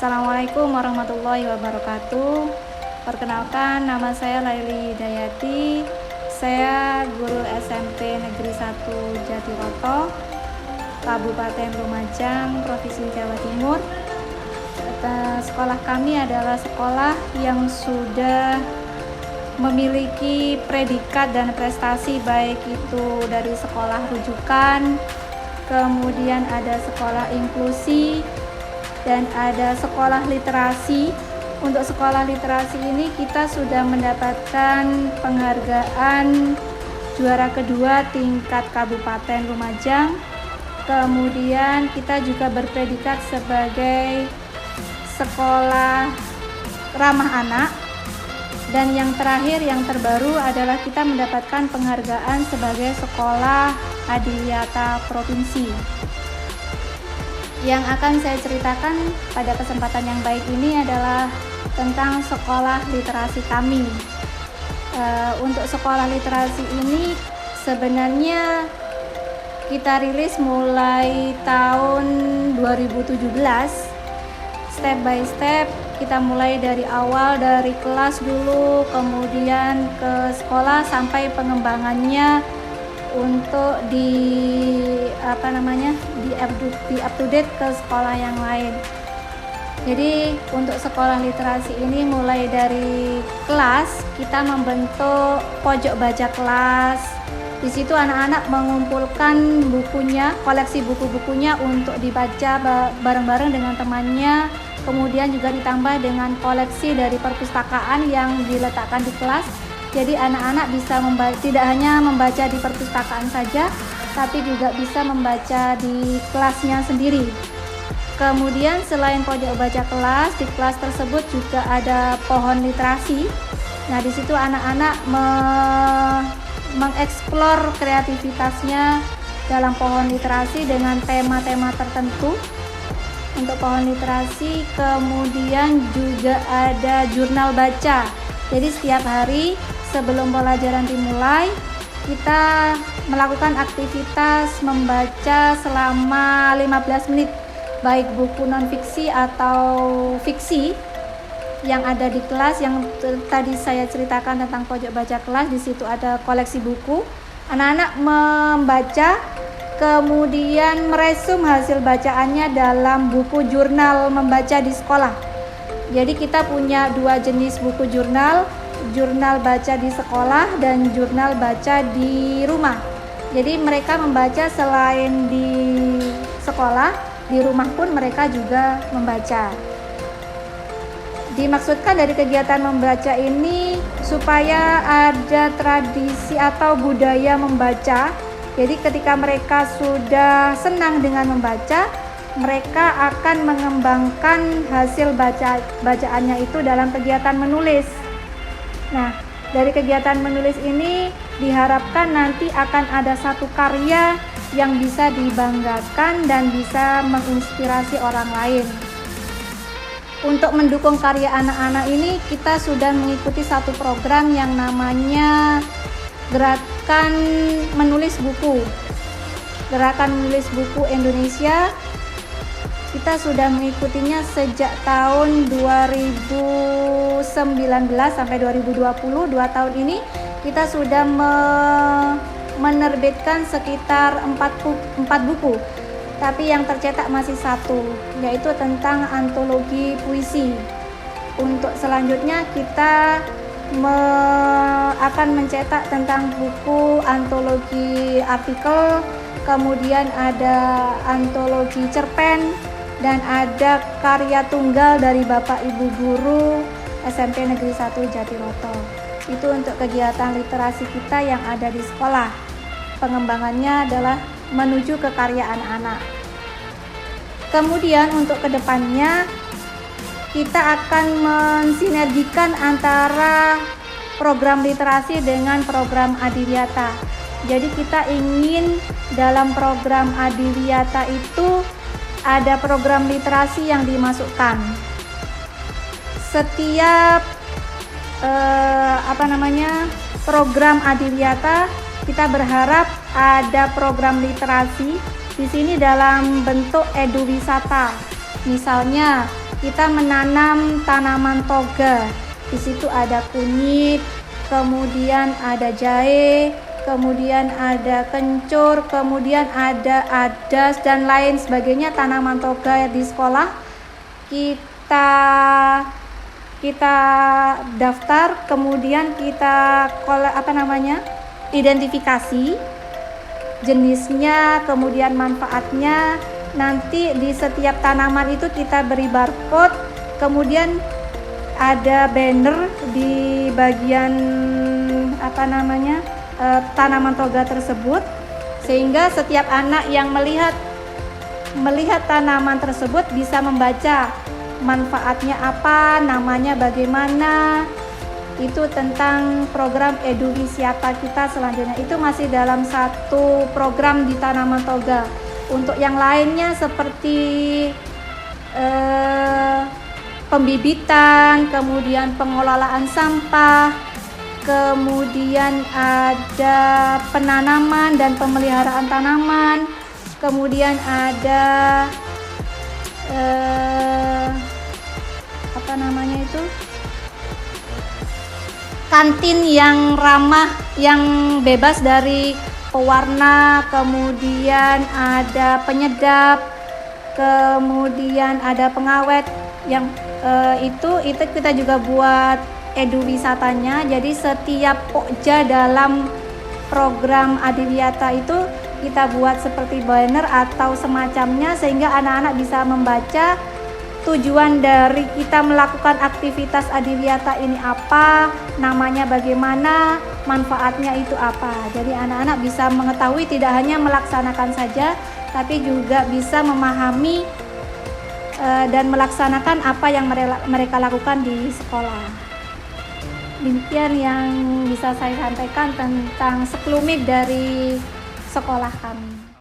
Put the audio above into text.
Assalamualaikum warahmatullahi wabarakatuh. Perkenalkan, nama saya Laili Hidayati. Saya guru SMP Negeri 1 Jatiroto, Kabupaten Lumajang, Provinsi Jawa Timur. Sekolah kami adalah sekolah yang sudah memiliki predikat dan prestasi, baik itu dari sekolah rujukan, kemudian ada sekolah inklusi, dan ada sekolah literasi. Untuk sekolah literasi ini kita sudah mendapatkan penghargaan juara kedua tingkat Kabupaten Lumajang. Kemudian kita juga berpredikat sebagai sekolah ramah anak. Dan yang terakhir, yang terbaru adalah kita mendapatkan penghargaan sebagai sekolah adiwiyata provinsi. Yang akan saya ceritakan pada kesempatan yang baik ini adalah tentang sekolah literasi kami. Untuk sekolah literasi ini sebenarnya kita rilis mulai tahun 2017. Step by step kita mulai dari awal, dari kelas dulu, kemudian ke sekolah sampai pengembangannya untuk di up to date ke sekolah yang lain. Jadi untuk sekolah literasi ini mulai dari kelas kita membentuk pojok baca kelas. Di situ anak-anak mengumpulkan bukunya, koleksi buku-bukunya untuk dibaca bareng-bareng dengan temannya. Kemudian juga ditambah dengan koleksi dari perpustakaan yang diletakkan di kelas. Jadi anak-anak bisa tidak hanya membaca di perpustakaan saja, tapi juga bisa membaca di kelasnya sendiri. Kemudian selain pojok baca kelas, di kelas tersebut juga ada pohon literasi. Nah, di situ anak-anak mengeksplor kreativitasnya dalam pohon literasi dengan tema-tema tertentu. Untuk pohon literasi, kemudian juga ada jurnal baca. Jadi setiap hari sebelum pelajaran dimulai, kita melakukan aktivitas membaca selama 15 menit, baik buku non-fiksi atau fiksi yang ada di kelas. Yang tadi saya ceritakan tentang pojok baca kelas, di situ ada koleksi buku. Anak-anak membaca, kemudian meresum hasil bacaannya dalam buku jurnal membaca di sekolah. Jadi kita punya dua jenis buku jurnal baca di sekolah dan jurnal baca di rumah. Jadi mereka membaca selain di sekolah, di rumah pun mereka juga membaca. Dimaksudkan dari kegiatan membaca ini supaya ada tradisi atau budaya membaca. Jadi ketika mereka sudah senang dengan membaca, mereka akan mengembangkan hasil bacaannya itu dalam kegiatan menulis. Nah, dari kegiatan menulis ini diharapkan nanti akan ada satu karya yang bisa dibanggakan dan bisa menginspirasi orang lain. Untuk mendukung karya anak-anak ini, kita sudah mengikuti satu program yang namanya Gerakan Menulis Buku. Gerakan Menulis Buku Indonesia. Kita sudah mengikutinya sejak tahun 2019 sampai 2020, 2 tahun ini kita sudah menerbitkan sekitar 4 buku. Tapi yang tercetak masih 1, yaitu tentang antologi puisi. Untuk selanjutnya kita akan mencetak tentang buku antologi artikel, kemudian ada antologi cerpen, dan ada karya tunggal dari Bapak Ibu Guru SMP Negeri 1 Jatiroto. Itu untuk kegiatan literasi kita yang ada di sekolah. Pengembangannya adalah menuju ke karya anak-anak. Kemudian untuk kedepannya kita akan mensinergikan antara program literasi dengan program adiwiyata. Jadi kita ingin dalam program adiwiyata itu ada program literasi yang dimasukkan. Setiap program adiwiyata kita berharap ada program literasi di sini dalam bentuk eduwisata. Misalnya kita menanam tanaman toga. Di situ ada kunyit, kemudian ada jahe, kemudian ada kencur, kemudian ada adas dan lain sebagainya tanaman toga di sekolah. Kita daftar, kemudian kita identifikasi jenisnya, kemudian manfaatnya. Nanti di setiap tanaman itu kita beri barcode, kemudian ada banner di bagian tanaman toga tersebut, sehingga setiap anak yang melihat tanaman tersebut bisa membaca manfaatnya apa, namanya bagaimana. Itu tentang program Eduwisata kita selanjutnya. Itu masih dalam satu program di tanaman toga. Untuk yang lainnya seperti pembibitan, kemudian pengelolaan sampah, kemudian ada penanaman dan pemeliharaan tanaman, kemudian ada kantin yang ramah, yang bebas dari pewarna, kemudian ada penyedap, kemudian ada pengawet yang itu kita juga buat eduwisatanya. Jadi setiap pokja dalam program Adiwiyata itu kita buat seperti banner atau semacamnya, sehingga anak-anak bisa membaca tujuan dari kita melakukan aktivitas Adiwiyata ini apa, namanya bagaimana, manfaatnya itu apa. Jadi anak-anak bisa mengetahui, tidak hanya melaksanakan saja, tapi juga bisa memahami dan melaksanakan apa yang mereka lakukan di sekolah. Demikian yang bisa saya sampaikan tentang sekelumit dari sekolah kami.